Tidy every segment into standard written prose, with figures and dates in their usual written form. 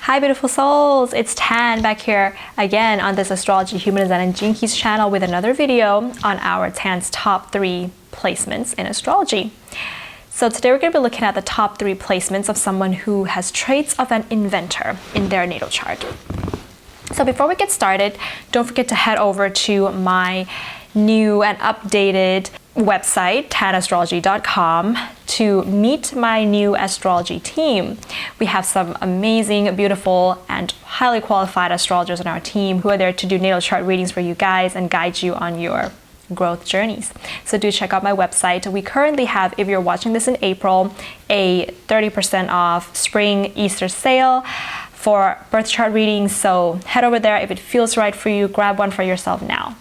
Hi beautiful souls, it's Tan back here again on this Astrology, Human Design and Gene Keys channel with another video on our Tan's top 3 placements in astrology. So today we're going to be looking at the top 3 placements of someone who has traits of an inventor in their natal chart. So before we get started, don't forget to head over to my new and updated website, tanastrology.com, to meet my new astrology team. We have some amazing, beautiful, and highly qualified astrologers on our team who are there to do natal chart readings for you guys and guide you on your growth journeys. So do check out my website. We currently have, if you're watching this in April, a 30% off spring Easter sale for birth chart readings. So head over there. If it feels right for you, grab one for yourself now.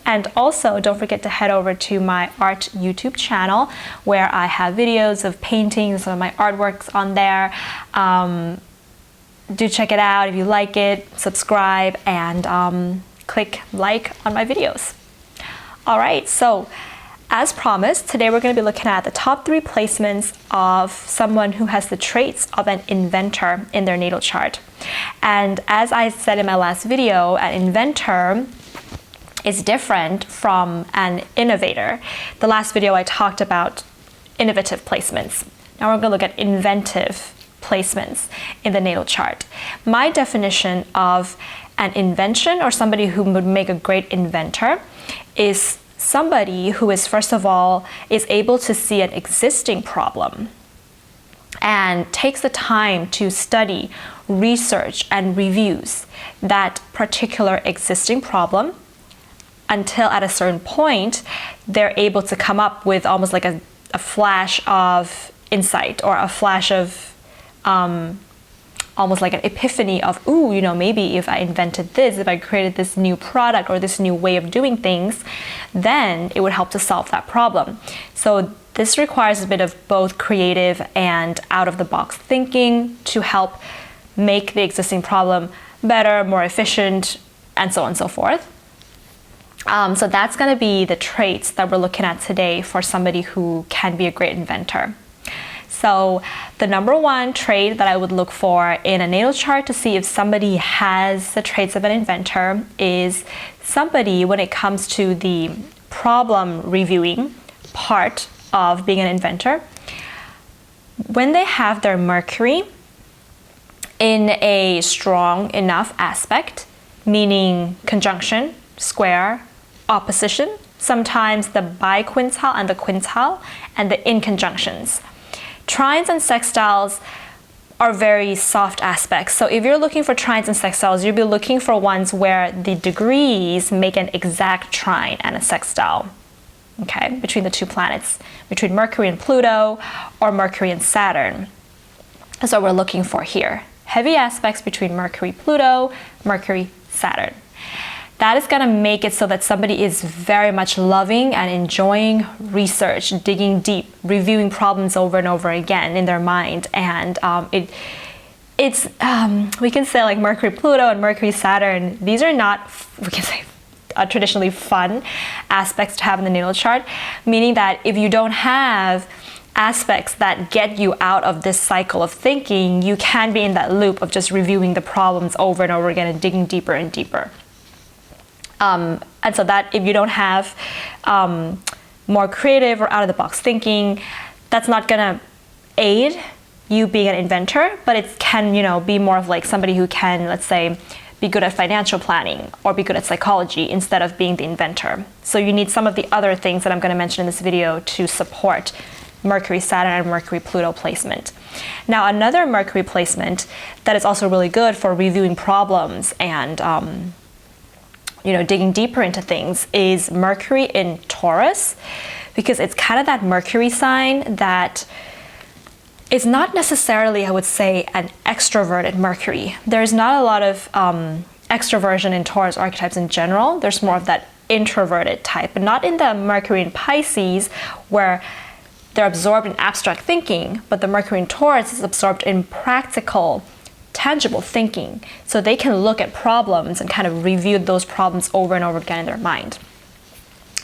And also, don't forget to head over to my art YouTube channel where I have videos of paintings, some of my artworks on there. Do check it out. If you like it, subscribe and click like on my videos. All right, so as promised, today we're going to be looking at the top 3 placements of someone who has the traits of an inventor in their natal chart. And as I said in my last video, an inventor is different from an innovator. The last video I talked about innovative placements. Now we're going to look at inventive placements in the natal chart. My definition of an invention, or somebody who would make a great inventor, is somebody who is, first of all, is able to see an existing problem and takes the time to study, research, and reviews that particular existing problem until at a certain point they're able to come up with almost like a flash of insight, or a flash of almost like an epiphany of, ooh, you know, maybe if I invented this, if I created this new product or this new way of doing things, then it would help to solve that problem. So this requires a bit of both creative and out-of-the-box thinking to help make the existing problem better, more efficient, and so on and so forth. So that's going to be the traits that we're looking at today for somebody who can be a great inventor. So the number 1 trait that I would look for in a natal chart to see if somebody has the traits of an inventor is somebody, when it comes to the problem reviewing part of being an inventor, when they have their Mercury in a strong enough aspect, meaning conjunction, square, opposition, sometimes the biquintile and the quintile, and the inconjunctions. Trines and sextiles are very soft aspects. So if you're looking for trines and sextiles, you'll be looking for ones where the degrees make an exact trine and a sextile, okay, between the 2 planets, between Mercury and Pluto or Mercury and Saturn. That's what we're looking for here. Heavy aspects between Mercury, Pluto, Mercury, Saturn. That is going to make it so that somebody is very much loving and enjoying research, digging deep, reviewing problems over and over again in their mind. And it's we can say like Mercury, Pluto, and Mercury, Saturn. These are not, we can say, traditionally fun aspects to have in the natal chart, meaning that if you don't have aspects that get you out of this cycle of thinking, you can be in that loop of just reviewing the problems over and over again and digging deeper and deeper. And so that if you don't have more creative or out-of-the-box thinking, that's not going to aid you being an inventor, but it can, you know, be more of like somebody who can, let's say, be good at financial planning or be good at psychology instead of being the inventor. So you need some of the other things that I'm going to mention in this video to support Mercury, Saturn, and Mercury, Pluto placement. Now, another Mercury placement that is also really good for reviewing problems and you know, digging deeper into things is Mercury in Taurus, because it's kind of that Mercury sign that is not necessarily, I would say, an extroverted Mercury. There's not a lot of extroversion in Taurus archetypes in general. There's more of that introverted type, but not in the Mercury in Pisces where they're absorbed in abstract thinking, but the Mercury in Taurus is absorbed in practical, tangible thinking, so they can look at problems and kind of review those problems over and over again in their mind.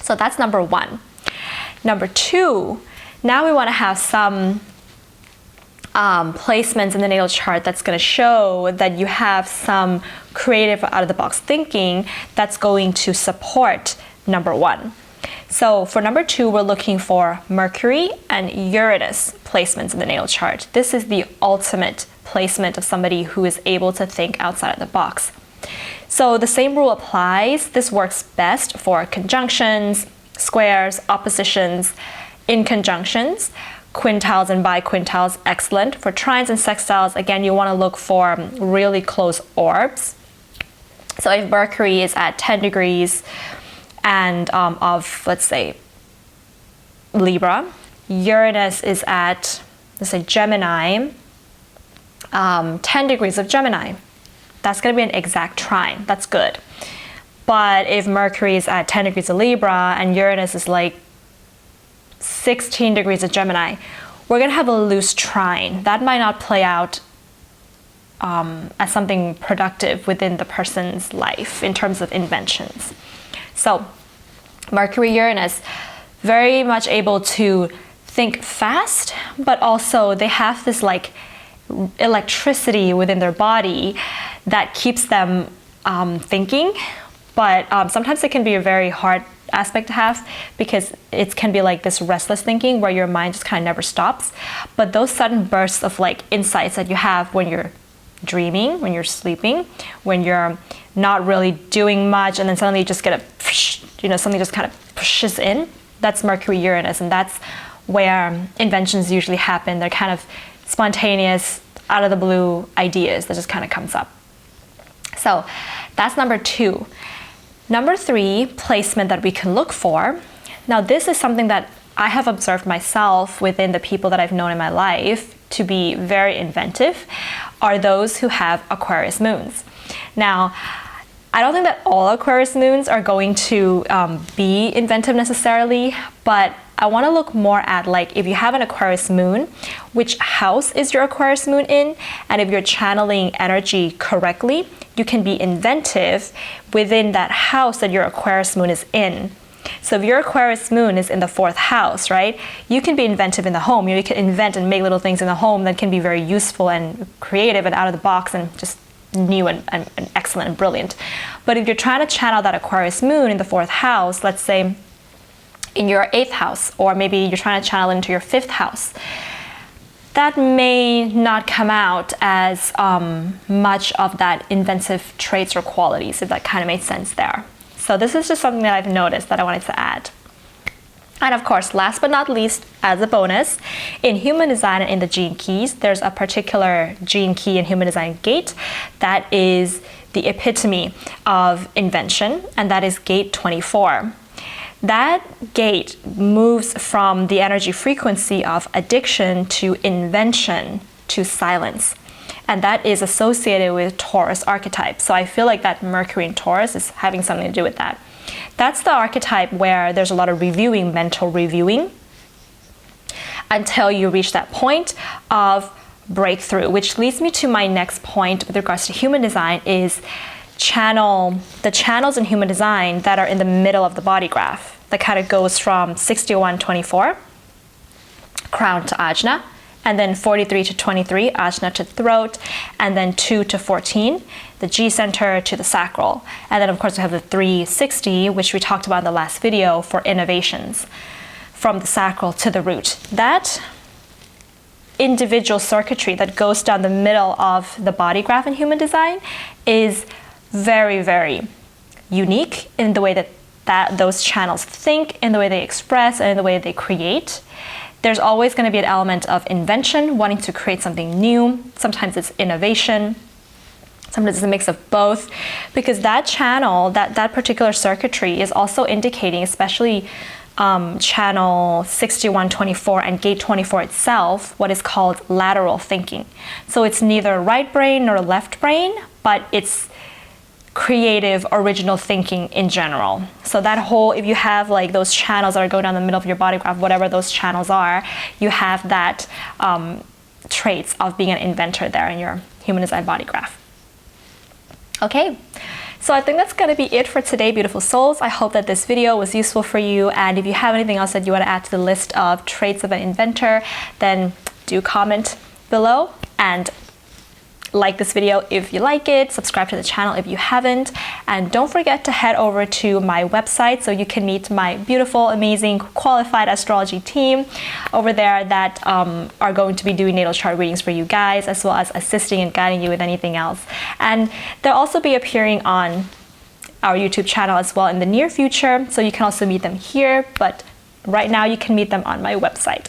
So that's number 1. Number 2, now we want to have some placements in the natal chart that's going to show that you have some creative out-of-the-box thinking that's going to support number 1. So for number 2, we're looking for Mercury and Uranus placements in the natal chart. This is the ultimate placement of somebody who is able to think outside of the box. So the same rule applies. This works best for conjunctions, squares, oppositions, in conjunctions, quintiles and biquintiles, excellent. For trines and sextiles, again, you want to look for really close orbs. So if Mercury is at 10 degrees and of, let's say, Libra, Uranus is at, let's say, Gemini, 10 degrees of Gemini. That's going to be an exact trine. That's good. But if Mercury is at 10 degrees of Libra and Uranus is like 16 degrees of Gemini, we're going to have a loose trine. That might not play out as something productive within the person's life in terms of inventions. So Mercury, Uranus, very much able to think fast, but also they have this like electricity within their body that keeps them thinking. But sometimes it can be a very hard aspect to have because it can be like this restless thinking where your mind just kind of never stops. But those sudden bursts of like insights that you have when you're dreaming, when you're sleeping, when you're not really doing much, and then suddenly you just get something just kind of pushes in. That's Mercury, Uranus, and that's where inventions usually happen. They're kind of spontaneous, out of the blue ideas that just kind of comes up. So that's number 2. Number 3 placement that we can look for. Now this is something that I have observed myself within the people that I've known in my life to be very inventive, are those who have Aquarius moons. Now, I don't think that all Aquarius moons are going to be inventive necessarily, but I want to look more at like if you have an Aquarius moon, which house is your Aquarius moon in? And if you're channeling energy correctly, you can be inventive within that house that your Aquarius moon is in. So if your Aquarius moon is in the 4th house, right, you can be inventive in the home. You can invent and make little things in the home that can be very useful and creative and out of the box and just new and excellent and brilliant. But if you're trying to channel that Aquarius moon in the 4th house, let's say in your 8th house, or maybe you're trying to channel into your 5th house, that may not come out as much of that inventive traits or qualities, if that kind of made sense there. So this is just something that I've noticed that I wanted to add. And of course, last but not least, as a bonus, in human design and in the gene keys, there's a particular gene key in human design gate that is the epitome of invention, and that is gate 24. That gate moves from the energy frequency of addiction to invention to silence. And that is associated with Taurus archetype. So I feel like that Mercury in Taurus is having something to do with that. That's the archetype where there's a lot of reviewing, mental reviewing, until you reach that point of breakthrough, which leads me to my next point with regards to human design is the channels in human design that are in the middle of the body graph. That kind of goes from 61-24, crown to ajna, and then 43 to 23, ajna to throat, and then 2 to 14, the G center to the sacral. And then of course we have the 360, which we talked about in the last video for innovations, from the sacral to the root. That individual circuitry that goes down the middle of the body graph in human design is very, very unique in the way that those channels think, in the way they express, and in the way they create. There's always going to be an element of invention, wanting to create something new. Sometimes it's innovation. Sometimes it's a mix of both, because that channel, that particular circuitry is also indicating, especially channel 61-24 and gate 24 itself, what is called lateral thinking. So it's neither right brain nor left brain, but it's creative, original thinking in general. So that whole, if you have like those channels that are going down the middle of your body graph, whatever those channels are, you have that traits of being an inventor there in your human design body graph. Okay, so I think that's going to be it for today, beautiful souls. I hope that this video was useful for you, and if you have anything else that you want to add to the list of traits of an inventor, then do comment below, and like this video if you like it, subscribe to the channel if you haven't, and don't forget to head over to my website so you can meet my beautiful, amazing, qualified astrology team over there that are going to be doing natal chart readings for you guys, as well as assisting and guiding you with anything else. And they'll also be appearing on our YouTube channel as well in the near future, so you can also meet them here, but right now you can meet them on my website.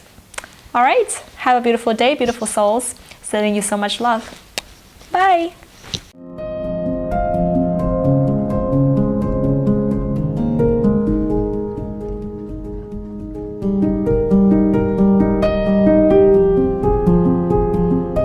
All right, have a beautiful day, beautiful souls. Sending you so much love. Bye.